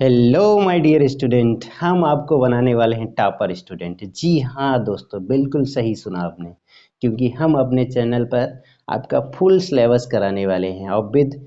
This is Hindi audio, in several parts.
हेलो माय डियर स्टूडेंट, हम आपको बनाने वाले हैं टॉपर स्टूडेंट। जी हाँ दोस्तों, बिल्कुल सही सुना आपने, क्योंकि हम अपने चैनल पर आपका फुल सिलेबस कराने वाले हैं और विद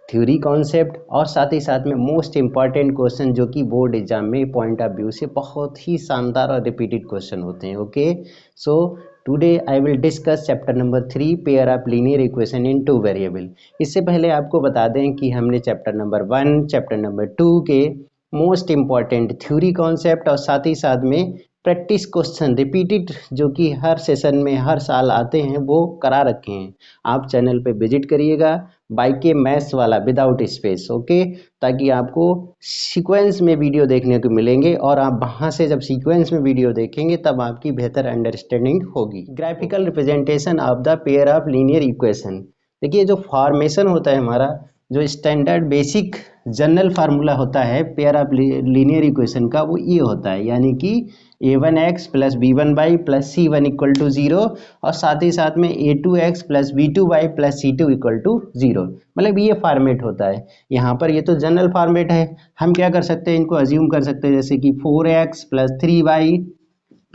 थ्योरी कॉन्सेप्ट और साथ ही साथ में मोस्ट इम्पॉर्टेंट क्वेश्चन जो कि बोर्ड एग्जाम में पॉइंट ऑफ व्यू से बहुत ही शानदार और रिपीटेड क्वेश्चन होते हैं। Okay, so today I will discuss chapter number 3 pair of linear equation in two variable. इससे पहले आपको बता दें कि हमने चैप्टर नंबर 1 चैप्टर नंबर 2 के मोस्ट इम्पॉर्टेंट थ्योरी कॉन्सेप्ट और साथ ही साथ में प्रैक्टिस क्वेश्चन रिपीटेड जो कि हर सेशन में हर साल आते हैं वो करा रखे हैं। आप चैनल पे विजिट करिएगा बाई के मैथ्स वाला विदाउट स्पेस। ओके, ताकि आपको सीक्वेंस में वीडियो देखने को मिलेंगे और आप वहाँ से जब सीक्वेंस में वीडियो देखेंगे तब आपकी बेहतर अंडरस्टैंडिंग होगी। Graphical representation of the pair of linear equation. देखिए, जो फॉर्मेशन होता है हमारा, जो स्टैंडर्ड बेसिक जनरल फार्मूला होता है पेयर ऑफ लीनियर इक्वेशन का, वो ये होता है, यानी कि a1x plus b1y plus c1 equal to 0 और साथ ही साथ में a2x plus b2y plus c2 equal to 0। मतलब ये फॉर्मेट होता है। यहाँ पर ये तो जनरल फॉर्मेट है, हम क्या कर सकते हैं, इनको अज्यूम कर सकते हैं जैसे कि 4x plus 3y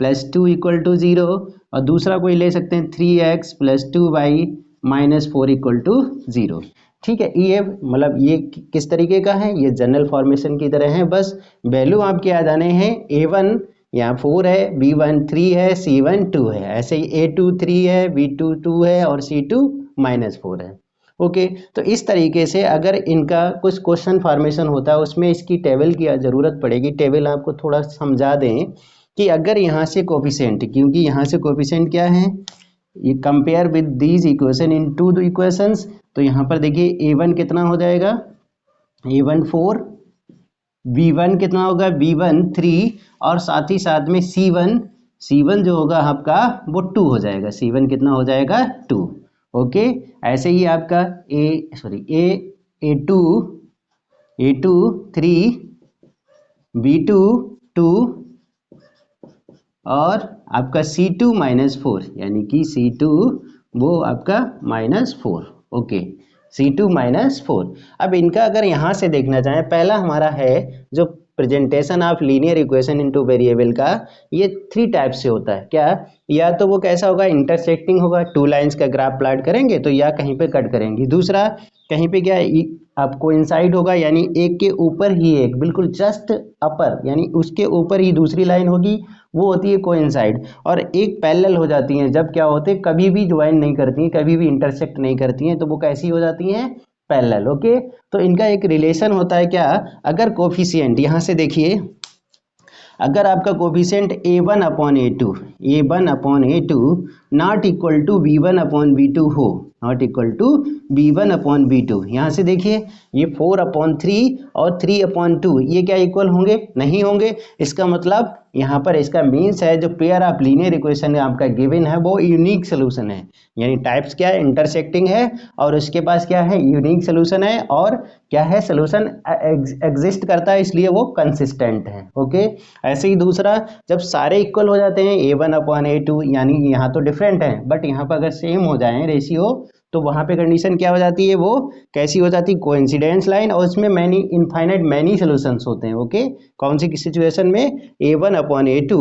plus 2 equal to 0, और दूसरा कोई ले सकते हैं 3x plus 2y minus 4 equal to 0। ठीक है, ये मतलब ये किस तरीके का है, ये जनरल फॉर्मेशन की तरह है। बस वैल्यू आपके आ जाने हैं, a1 यहाँ 4 है, b1 3 है, c1 2 है, ऐसे ही a2 3 है, b2 2 है और c2 माइनस 4 है। ओके, तो इस तरीके से अगर इनका कुछ क्वेश्चन फॉर्मेशन होता है उसमें इसकी टेबल की ज़रूरत पड़ेगी। टेबल आपको थोड़ा समझा दें कि अगर यहाँ से कोफिशिएंट, क्योंकि यहाँ से कोफिशिएंट क्या है, ये compare with these equation in to the equations. तो यहाँ पर देखिए a1 कितना हो जाएगा, a1 4, b1 कितना होगा, b1 3 और साथ ही साथ में c1 जो होगा आपका वो 2 हो जाएगा। c1 कितना हो जाएगा, 2। ओके, ऐसे ही आपका a2 3, b2 2 और आपका c2 माइनस 4, यानी कि c2 वो आपका माइनस 4। Okay, c2 minus 4। अब इनका अगर यहाँ से देखना चाहें, पहला हमारा है जो presentation of linear equation into variable का, ये 3 टाइप से होता है। क्या, या तो वो कैसा होगा, इंटरसेक्टिंग होगा, 2 लाइंस का ग्राफ प्लॉट करेंगे तो या कहीं पे कट करेंगे। दूसरा कहीं पे क्या आपको इनसाइड होगा, यानी एक के ऊपर ही एक, बिल्कुल जस्ट अपर, यानी उसके ऊपर ही दूसरी लाइन होगी, वो होती है कोइंसाइड। और एक पैरेलल हो जाती हैं, जब क्या होते हैं, कभी भी ज्वाइन नहीं करती हैं, कभी भी इंटरसेक्ट नहीं करती हैं, तो वो कैसी हो जाती हैं, पैरेलल। ओके, तो इनका एक रिलेशन होता है क्या, अगर कोफिशिएंट यहाँ से देखिए, अगर आपका coefficient a1/a2 not equal to b1/b2 हो, नॉट इक्वल टू b1/b2, यहाँ से देखिए ये 4/3 और 3/2 ये क्या इक्वल होंगे, नहीं होंगे। इसका मतलब यहाँ पर इसका मीन्स है जो पेयर ऑफ लीनियर इक्वेशन आपका गिवन है वो यूनिक सोल्यूशन है, यानी टाइप्स क्या है, इंटरसेक्टिंग है और उसके पास क्या है, यूनिक सोल्यूशन है, और क्या है, सोल्यूशन एग्जिस्ट करता है, इसलिए वो कंसिस्टेंट है। ओके, ऐसे ही दूसरा, जब सारे इक्वल हो जाते हैं a1/a2, यानी यहाँ तो डिफरेंट है बट यहाँ पर अगर सेम हो जाए रेशियो, तो वहाँ पे कंडीशन क्या हो जाती है, वो कैसी हो जाती है, कोइंसिडेंस लाइन, और उसमें मैनी इनफाइनाइट मैनी सोल्यूशंस होते हैं। ओके, कौन सी सिचुएशन में, a1/a2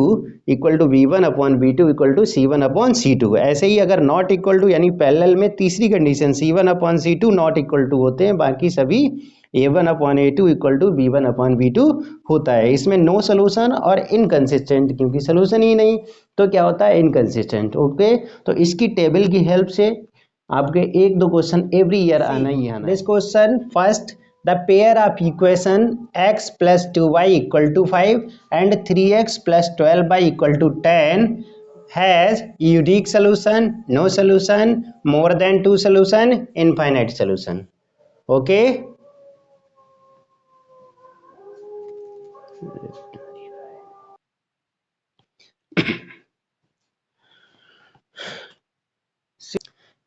equal to b1/b2 equal to c1/c2। ऐसे ही अगर नॉट इक्वल टू, यानी पैरेलल में तीसरी condition c1/c2 not equal to होते हैं, बाकी सभी a1/a2 इक्वल टू b1/b2 होता है। इसमें नो सोल्यूशन और इनकंसिस्टेंट, क्योंकि सोल्यूशन ही नहीं तो क्या होता है, इनकंसिस्टेंट। ओके, तो इसकी टेबल की हेल्प से आपके 1-2 क्वेश्चन एवरी ईयर आना ही आना। This question first, the pair of equation x plus 2y equal to 5 and 3x plus 12y equal to 10 has unique solution, no solution, more than 2 solution, infinite solution. Okay,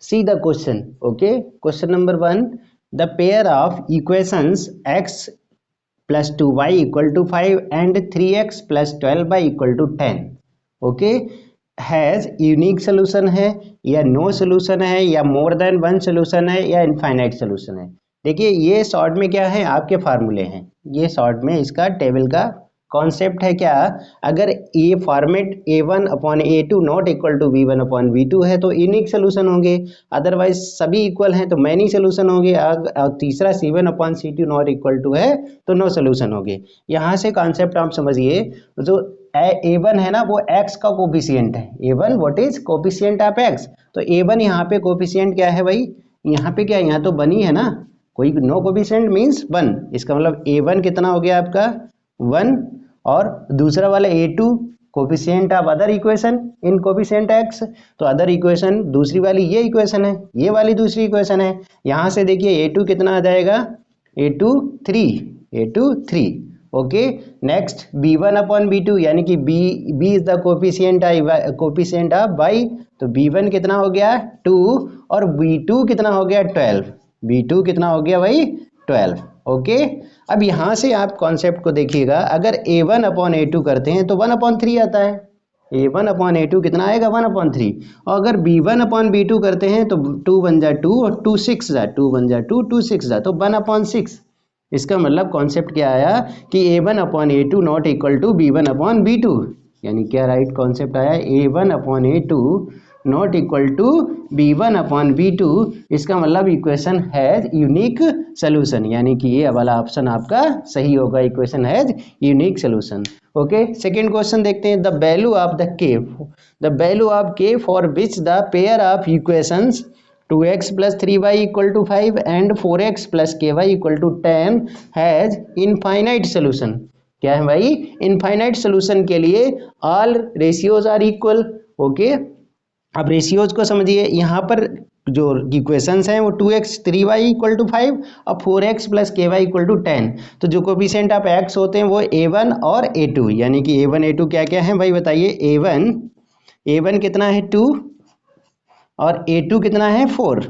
see the question. Okay, question number 1, the pair of equations x plus 2y equal to 5 and 3x plus 12y equal to 10, okay, has unique solution है, या नो सोल्यूशन है, या मोर देन 1 सोल्यूशन है, या इनफाइनाइट सोल्यूशन है। देखिए ये शॉर्ट में क्या है, आपके फार्मूले हैं, ये शॉर्ट में इसका टेबल का कॉन्सेप्ट है क्या, अगर ये format a1/a2 not equal to b1/b2 है तो यूनिक सोल्यूशन होंगे, अदरवाइज सभी इक्वल हैं तो मैनी सोल्यूशन होंगे, और तीसरा c1/c2 नॉट इक्वल टू है तो नो सोल्यूशन होंगे। यहाँ से कॉन्सेप्ट आप समझिए, जो a1 है ना वो x का कोफिशिएंट है, a1 what is coefficient of x, तो a1 यहाँ पे कोफिशिएंट क्या है भाई, यहाँ पे क्या, यहाँ तो बनी है ना, कोई नो कोफिशिएंट मीन्स 1, इसका मतलब a1 कितना हो गया आपका 1, और दूसरा वाला a2 coefficient of other equation in coefficient x, तो अदर इक्वेशन दूसरी वाली ये इक्वेशन है, ये वाली दूसरी इक्वेशन है। यहाँ से देखिए a2 कितना आ जाएगा, a2 3, ओके। नेक्स्ट b1/b2 यानी कि b is the coefficient of y, तो b1 कितना हो गया 2, और b2 कितना हो गया 12, b2 कितना हो गया भाई 12, ओके। अब यहाँ से आप कॉन्सेप्ट को देखिएगा, अगर a1/a2 करते हैं तो 1/3 आता है, a1/a2 कितना आएगा 1/3, और अगर b1/b2 करते हैं तो 2 बन जा 2 और 2 6 जा 2 बन जा 2 2 6 जा तो 1/6। इसका मतलब कॉन्सेप्ट क्या आया कि a1/a2 not equal to b1/b2, यानी क्या राइट कॉन्सेप्ट आया, a1/a2 not equal to b1/b2, इसका मतलब इक्वेशन हैज यूनिक सोल्यूशन, यानी कि ये वाला ऑप्शन आपका सही होगा, equation has unique solution, okay. Second question देखते हैं, the value of k for which the pair of equations 2x plus 3y equal to 5 and 4x plus ky equal to 10 has infinite solution। क्या है भाई, इनफाइनाइट सोल्यूशन के लिए all ratios are equal, okay. अब रेशियोज को समझिए, यहाँ पर जो इक्वेशंस हैं वो 2x 3y इक्वल टू 5 और 4x plus ky equal to 10, तो जो कोफिशिएंट ऑफ x होते हैं वो a1 और a2, यानी कि a1 a2 क्या क्या है भाई बताइए, a1 कितना है 2 और a2 कितना है 4,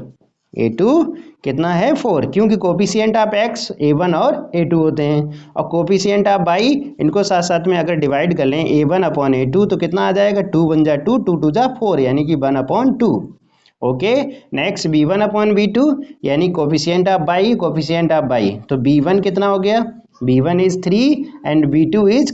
a2 कितना है 4, क्योंकि कोफिशिएंट ऑफ x a1 और a2 होते हैं, और कोफिशिएंट ऑफ y इनको साथ साथ में अगर डिवाइड कर लें a1/a2 तो कितना आ जाएगा 2 बन जा 2 2 2 जा 4, यानी कि 1/2, ओके। नेक्स्ट b1/b2 यानी कोफिशिएंट ऑफ y, तो b1 कितना हो गया, b1 is 3 and b2 is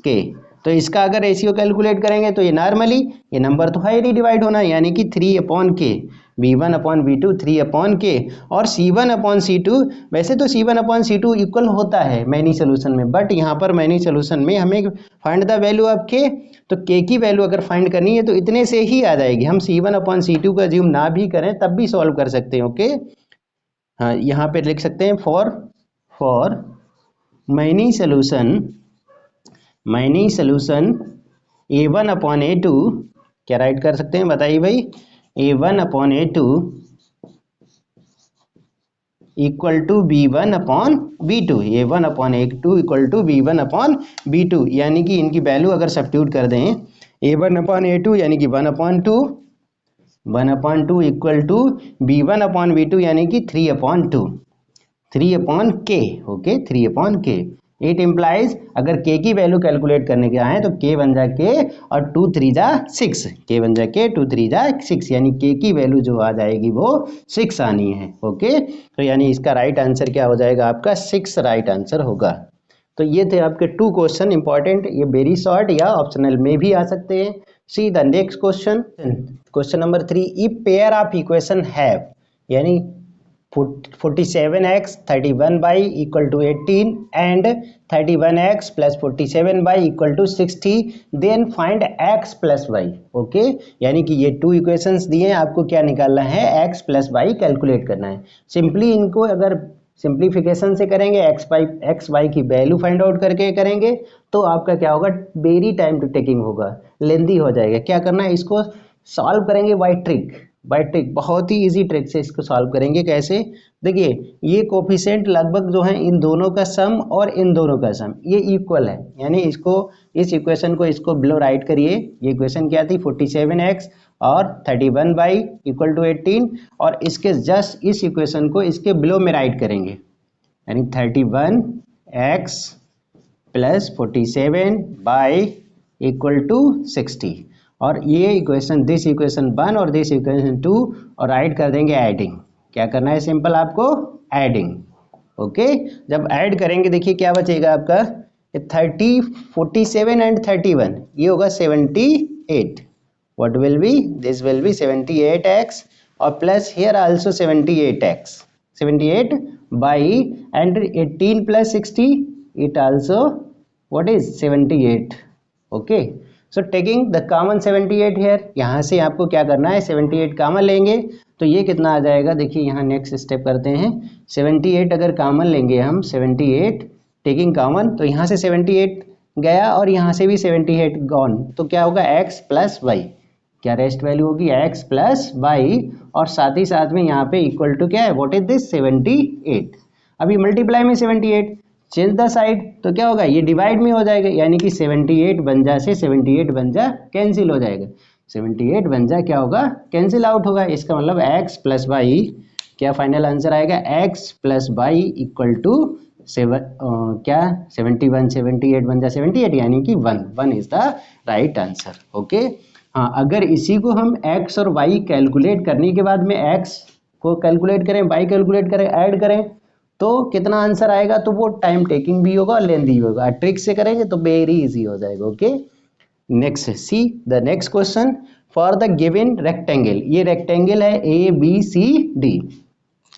k, तो इसका अगर रेशियो कैलकुलेट करेंगे तो ये नॉर्मली ये नंबर तो हाईली डिवाइड होना है, यानी कि 3/k, b1/b2 3/k, और c1/c2, वैसे तो c1/c2 इक्वल होता है मैनी सोल्यूशन में, बट यहाँ पर मैनी सोल्यूशन में हमें find the value of k, तो k की वैल्यू अगर फाइंड करनी है तो इतने से ही आ जाएगी, हम c1/c2 का ज्यूम ना भी करें तब भी सॉल्व कर सकते हैं, ओके। हाँ यहाँ पे लिख सकते हैं फॉर मैनी सोल्यूशन a1/a2, क्या राइट कर सकते हैं बताइए भाई, a1/a2 equal to b1/b2, a1/a2 equal to b1/b2, यानी कि इनकी वैल्यू अगर सब्स्टिट्यूट कर दें a1/a2 यानी कि 1/2 इक्वल टू b1/b2 यानी कि 3/k, okay 3/k। It implies अगर k की वैल्यू कैलकुलेट करने के आए तो k बन जा k और 2 3 जा 6, k बन जा k 2 3 जा 6, यानी k की वैल्यू जो आ जाएगी वो 6 आनी है, ओके। तो यानी इसका राइट आंसर क्या हो जाएगा आपका 6 राइट आंसर होगा। तो ये थे आपके 2 क्वेश्चन इंपॉर्टेंट, ये वेरी शॉर्ट या ऑप्शनल में भी आ सकते हैं। See the next question number 3, if pair of equation have, यानी 47x 31y equal to 18 and 31x plus 47y equal to 60, then find x plus y, okay. यानी कि ये 2 इक्वेशंस दिए हैं, आपको क्या निकालना है x प्लस वाई कैलकुलेट करना है। सिंपली इनको अगर सिंप्लीफिकेशन से करेंगे, एक्स वाई की वैल्यू फाइंड आउट करके करेंगे तो आपका क्या होगा, वेरी टाइम टू टेकिंग होगा, लेंदी हो जाएगा। क्या करना है, इसको सॉल्व करेंगे बाय ट्रिक, बहुत ही इजी ट्रिक से इसको सॉल्व करेंगे। कैसे, देखिए ये कोफिशिएंट लगभग जो है इन दोनों का सम और इन दोनों का सम ये इक्वल है, यानी इसको इस इक्वेशन को इसको बिलो राइट करिए। ये इक्वेशन क्या थी, 47x और 31y इक्वल टू 18, और इसके जस्ट इस इक्वेशन को इसके बिलो में राइट करेंगे, यानी 31x plus 47y equal to 60, और ये इक्वेशन दिस इक्वेशन 1 और दिस इक्वेशन 2 और राइट कर देंगे एडिंग, क्या करना है, सिंपल आपको एडिंग। ओके, जब ऐड करेंगे देखिए क्या बचेगा आपका, 30, 47 एंड 31, ये होगा 78। What will be, this will be 78x और plus here also 78x, 78 by and 18 plus 60, it also what is 78। Okay, so taking the common 78 here, यहाँ से आपको क्या करना है 78 कॉमन लेंगे तो ये कितना आ जाएगा, देखिए यहाँ नेक्स्ट स्टेप करते हैं। 78 अगर कॉमन लेंगे हम, 78 टेकिंग कॉमन, तो यहाँ से 78 गया और यहाँ से भी 78 गॉन, तो क्या होगा x प्लस वाई, क्या रेस्ट वैल्यू होगी x प्लस वाई, और साथ ही साथ में यहाँ पे इक्वल टू क्या है, व्हाट इज दिस 78। अभी मल्टीप्लाई में 78, चेंज द साइड, तो क्या होगा ये डिवाइड में हो जाएगा, यानी कि 78 बन जा से 78 बन जा कैंसिल हो जाएगा, 78 बन जा क्या होगा, कैंसिल आउट होगा। इसका मतलब x प्लस वाई, क्या फाइनल आंसर आएगा, x plus Y equal to क्या 71, 78 बन जा 78, यानी कि 1 is the right answer. Okay, हाँ, अगर इसी को हम x और y कैलकुलेट करने के बाद में x को कैलकुलेट करें, y कैलकुलेट करें, ऐड करें, तो कितना आंसर आएगा, तो वो टाइम टेकिंग भी होगा और लेंथी भी होगा। ट्रिक से करेंगे तो वेरी इजी हो जाएगा। Okay, next see the next question, for the given rectangle, ये रेक्टेंगल है ए बी सी डी,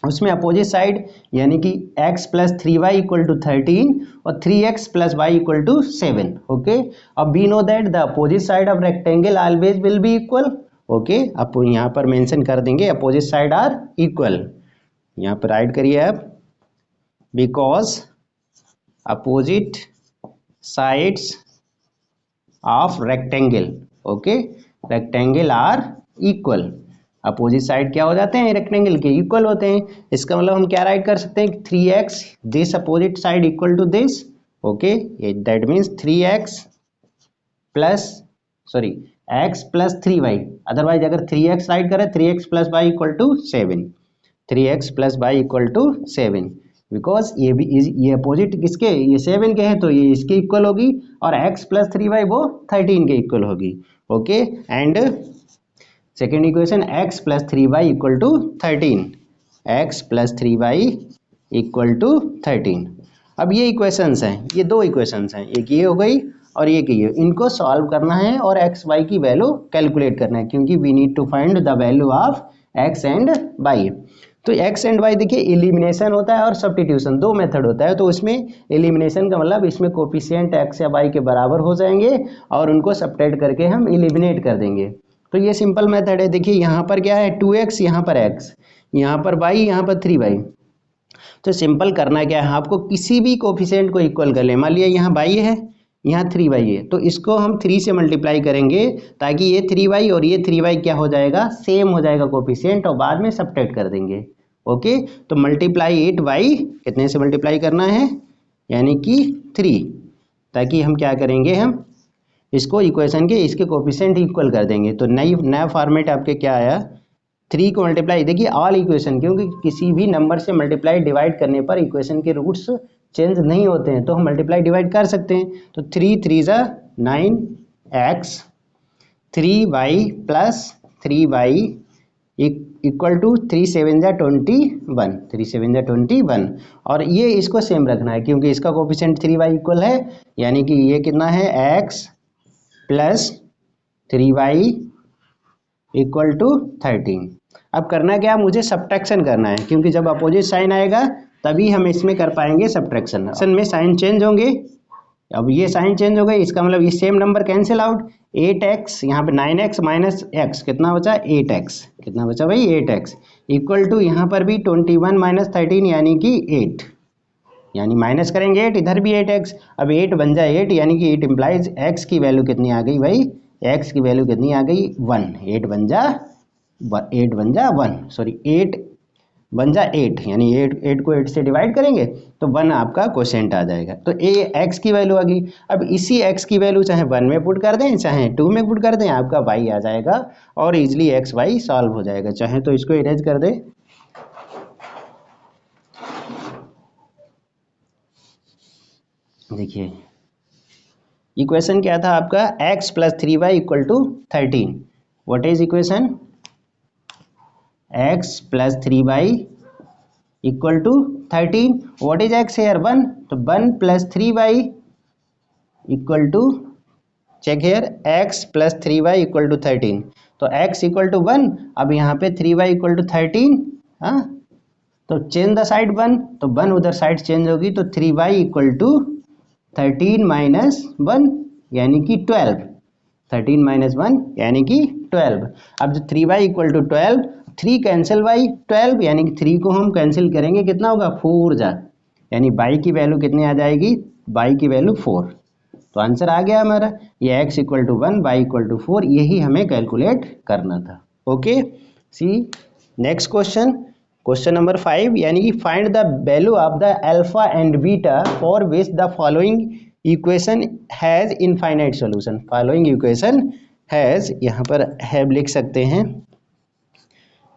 उसमें अपोजिट साइड यानी कि x plus 3y equal to 13 और 3x plus Y equal to 7। Okay, अब we know that the opposite side of rectangle always will be equal. Okay, अब यहाँ पर मेंशन कर देंगे अपोजिट साइड आर इक्वल, यहाँ पर राइट करिए आप, because opposite sides of rectangle, okay, rectangle are equal, opposite side क्या हो जाते हैं रेक्टेंगल के, इक्वल होते हैं। इसका मतलब हम क्या राइट कर सकते हैं, 3x this opposite side equal to this. Okay, that means 3x plus x plus 3y, otherwise अगर 3x राइट करें 3x plus Y equal to 7, 3x plus Y equal to 7, because ये भी ये अपोजिट किसके, ये 7 के हैं तो ये इसके इक्वल होगी, और x प्लस 3y वो 13 के इक्वल होगी। Okay, and second equation x plus 3y equal to 13, x plus 3y equal to 13। अब ये इक्वेशंस हैं, ये दो इक्वेशंस हैं, एक ये हो गई और ये की, इनको सॉल्व करना है और x y की वैल्यू कैलकुलेट करना है, क्योंकि we need to find the value of x and y। तो x एंड y देखिए एलिमिनेशन होता है और सब्स्टिट्यूशन, दो मेथड होता है। तो उसमें एलिमिनेशन का मतलब इसमें कोफिशिएंट x या y के बराबर हो जाएंगे और उनको सब्ट्रैक्ट करके हम एलिमिनेट कर देंगे। तो ये सिंपल मेथड है। देखिए यहाँ पर क्या है 2x, यहाँ पर x, यहाँ पर y, यहाँ पर 3y। तो सिंपल करना क्या है, आपको किसी भी कोफिशिएंट को इक्वल कर ले, मान लिया यहाँ y है, यहाँ 3y है, तो इसको हम 3 से मल्टीप्लाई करेंगे ताकि ये 3y और ये 3y क्या हो जाएगा, सेम हो जाएगा कोफिशिएंट, और बाद में सब्ट्रैक्ट कर देंगे। ओके, तो मल्टीप्लाई 8y, कितने से मल्टीप्लाई करना है, यानी कि 3, ताकि हम क्या करेंगे, हम इसको इक्वेशन के इसके कोफिशिएंट इक्वल कर देंगे। तो नया फॉर्मेट आपके क्या आया, 3 को मल्टीप्लाई, देखिए ऑल इक्वेशन, क्योंकि किसी भी नंबर से मल्टीप्लाई डिवाइड करने पर इक्वेशन के रूट्स चेंज नहीं होते हैं, तो हम मल्टीप्लाई डिवाइड कर सकते हैं। तो 3 3 ज़ा 9x, 3y plus 3y equal to 3 7 ज़ा 21, 3 7 ज़ा 21, और ये इसको सेम रखना है क्योंकि इसका कोफिशिएंट 3y इक्वल है, यानी कि ये कितना है x plus 3y equal to 13। अब करना क्या, मुझे सब्ट्रैक्शन करना है, क्योंकि जब अपोजिट साइन आएगा तभी हम इसमें कर पाएंगे सब्ट्रैक्शन में साइन चेंज होंगे। अब ये साइन चेंज हो गई, इसका मतलब ये same number cancel out, 8x यहाँ पे 9x माइनस x कितना बचा, 8x, कितना बचा भाई 8x, इक्वल टू यहाँ पर भी 21 माइनस 13 यानी कि 8, यानी माइनस करेंगे 8, इधर भी 8x, अब 8 बन जाए 8, यानी कि 8 इम्प्लाइज x की वैल्यू कितनी आ गई भाई, x की वैल्यू कितनी आ गई 1, 8 बन जा 1, सॉरी 8 बन जा 8, यानी 8 को 8 से डिवाइड करेंगे तो 1 आपका क्वोशिएंट आ जाएगा। तो x की वैल्यू आ गई। अब इसी x की वैल्यू चाहे 1 में पुट कर दें चाहे 2 में पुट कर दें, आपका y आ जाएगा और इजिली x y सॉल्व हो जाएगा। चाहे तो इसको इरेज कर दें, देखिए इक्वेशन क्या था आपका, x plus 3y equal to 13, what is equation, x plus 3y equal to 13। What is x here 1, तो 1 plus 3y equal to, check here, x plus 3y equal to 13। तो x इक्वल टू 1, अब यहाँ पे 3y इक्वल टू 13। हाँ, तो चेंज द साइड 1, तो 1 उधर साइड चेंज होगी, तो 3y इक्वल टू 13 माइनस 1 यानी कि 12। 13 माइनस 1 यानी कि 12। अब जो 3y equal to 12, 3 cancel by 12 यानी कि 3 को हम कैंसिल करेंगे, कितना होगा 4 जा, यानी y की वैल्यू कितनी आ जाएगी, y की वैल्यू 4। तो आंसर आ गया हमारा, ये x equal to 1, y equal to 4, यही हमें कैलकुलेट करना था। Okay, see next question, question number 5, यानी कि find the value of the alpha and beta for which the following equation has infinite solution. Following equation has, यहाँ पर हैव लिख सकते हैं,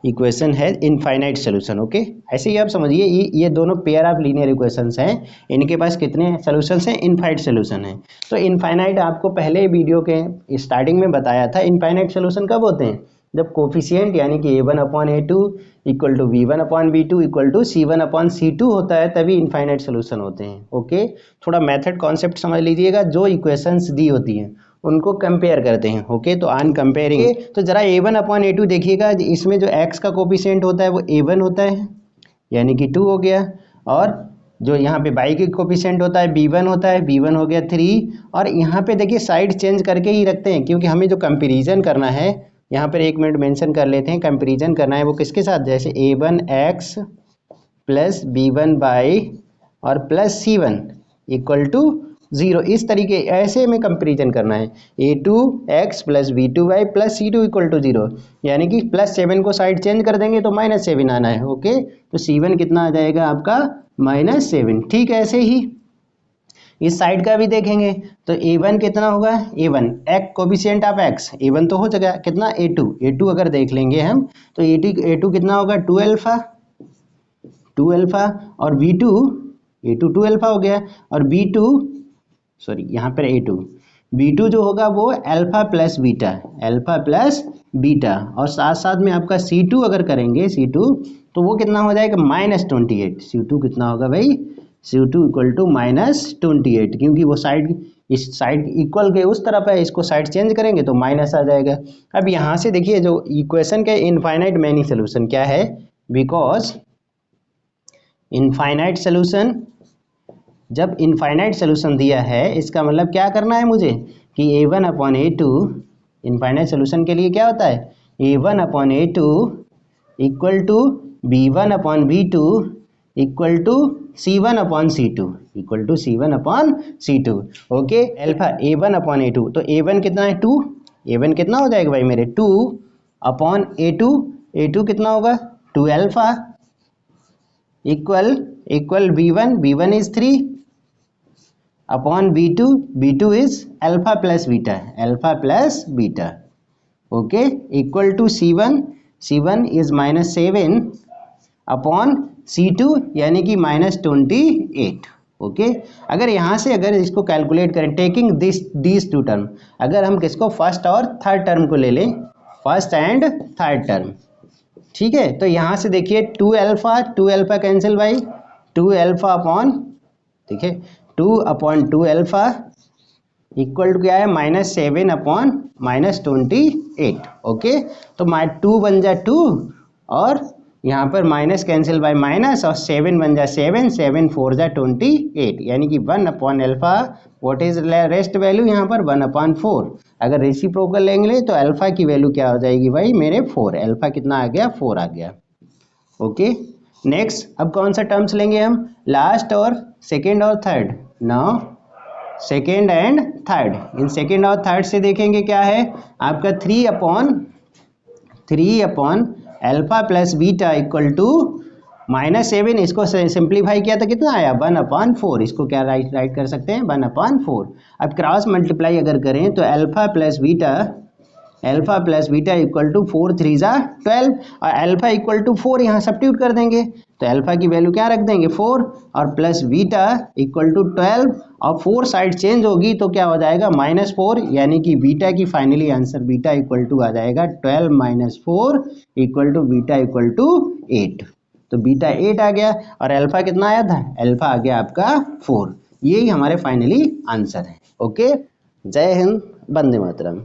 इक्वेशन है इनफाइनाइट सोल्यूशन। ओके, ऐसे ही आप समझिए, ये दोनों पेयर ऑफ लीनियर इक्वेशंस हैं, इनके पास कितने सॉल्यूशंस हैं, इनफाइनाइट सोल्यूशन है। तो इनफाइनाइट आपको पहले वीडियो के स्टार्टिंग में बताया था, इनफाइनाइट सोल्यूशन कब होते हैं, जब कोफिशिएंट यानी कि a1 upon a2 equal to v1 upon v2 equal to c1 upon c2 होता है, तभी इनफाइनाइट सोल्यूशन होते हैं। ओके, थोड़ा मेथड कॉन्सेप्ट समझ लीजिएगा, जो इक्वेशंस दी होती हैं उनको कंपेयर करते हैं। ओके, तो ऑन कंपेयरिंग, तो जरा a1 अपॉन a2 देखिएगा, इसमें जो x का कोफिशिएंट होता है वो a1 होता है, यानी कि 2 हो गया, और जो यहाँ पे y की कोफिशिएंट होता है b1 होता है, b1 हो गया 3। और यहाँ पे देखिए साइड चेंज करके ही रखते हैं, क्योंकि हमें जो कंपेरिजन करना है, यहाँ पर 1 मिनट मेंशन कर लेते हैं, कंपेरिजन करना है वो किसके साथ, जैसे a1x प्लस b1y और प्लस c1 इक्वल टू 0, इस तरीके ऐसे में कंपेरिजन करना है। a2x plus b2y plus c2 equal to 0, यानी कि प्लस 7 को साइड चेंज कर देंगे तो माइनस 7 आना है। ओके, तो c1 कितना आ जाएगा आपका -7। ठीक है, ऐसे ही इस साइड का भी देखेंगे, तो a1 कितना होगा, a1 x coefficient of x, a1 तो हो जाएगा, कितना a2 अगर देख लेंगे हम, तो a2 कितना होगा 2 अल्फा, और b2 a2 2 अल्फा हो गया, और b2 सॉरी यहाँ पर b2 जो होगा वो अल्फा प्लस बीटा, और साथ साथ में आपका c2 अगर करेंगे, c2 तो वो कितना हो जाएगा -28। c2 कितना होगा भाई, c2 इक्वल टू -28, क्योंकि वो साइड, इस साइड इक्वल के उस तरफ है, इसको साइड चेंज करेंगे तो माइनस आ जाएगा। अब यहाँ से देखिए जो इक्वेशन का इनफाइनाइट मैनी सोल्यूशन क्या है, बिकॉज इनफाइनाइट सोल्यूशन, जब इनफाइनाइट सोल्यूशन दिया है इसका मतलब क्या करना है मुझे, कि a1 upon a2, infinite solution के लिए क्या होता है, a1 upon a2 equal to b1 upon b2 equal to c1 upon c2 okay, alpha a1 upon a2, तो a1 कितना है 2, a1 कितना हो जाएगा भाई मेरे 2 अपॉन a2 कितना होगा 2 alpha equal b1 is 3 upon b2 is alpha plus beta, okay, equal to c1 is -7 upon c2 यानी कि -28। ओके, अगर यहाँ से अगर इसको कैलकुलेट करें, टेकिंग दिस टू टर्म, अगर हम किसको फर्स्ट और थर्ड टर्म को ले लें, फर्स्ट एंड थर्ड टर्म, ठीक है, तो यहाँ से देखिए 2 alpha cancel by 2 alpha upon, देखिए 2 अपॉन 2 अल्फा इक्वल टू क्या है -7 अपॉन -28। ओके, तो 2 बन जा 2, और यहाँ पर माइनस कैंसिल बाय माइनस, और 7 बन जा 7 4 जा 28, यानी कि 1 upon alpha, what is rest value यहाँ पर 1 अपॉन 4। अगर रेसिप्रोकल लेंगे तो अल्फा की वैल्यू क्या हो जाएगी भाई मेरे 4, अल्फा कितना आ गया 4 आ गया। ओके, नेक्स्ट अब कौन सा टर्म्स लेंगे हम, लास्ट और सेकेंड और third, now second and third, इन सेकेंड और थर्ड से देखेंगे क्या है आपका 3 upon alpha plus beta equal to -7, इसको सिंप्लीफाई किया तो कितना आया 1 अपॉन 4, इसको क्या राइट कर सकते हैं 1 अपॉन 4। अब क्रॉस मल्टीप्लाई अगर करें तो alpha plus beta alpha plus beta equal to 4 3 जा 12 और अल्फा इक्वल टू 4 यहाँ सब्स्टिट्यूट कर देंगे तो अल्फा की वैल्यू क्या रख देंगे 4 और प्लस बीटा इक्वल टू 12 और 4 साइड चेंज होगी तो क्या हो जाएगा -4 यानी कि बीटा की finally answer beta equal to आ जाएगा 12 - 4 equal to beta equal to 8। तो बीटा 8 आ गया और अल्फा कितना आया था अल्फा आ गया आपका 4। यही हमारे फाइनली आंसर है। ओके, जय हिंद, वंदे मातरम।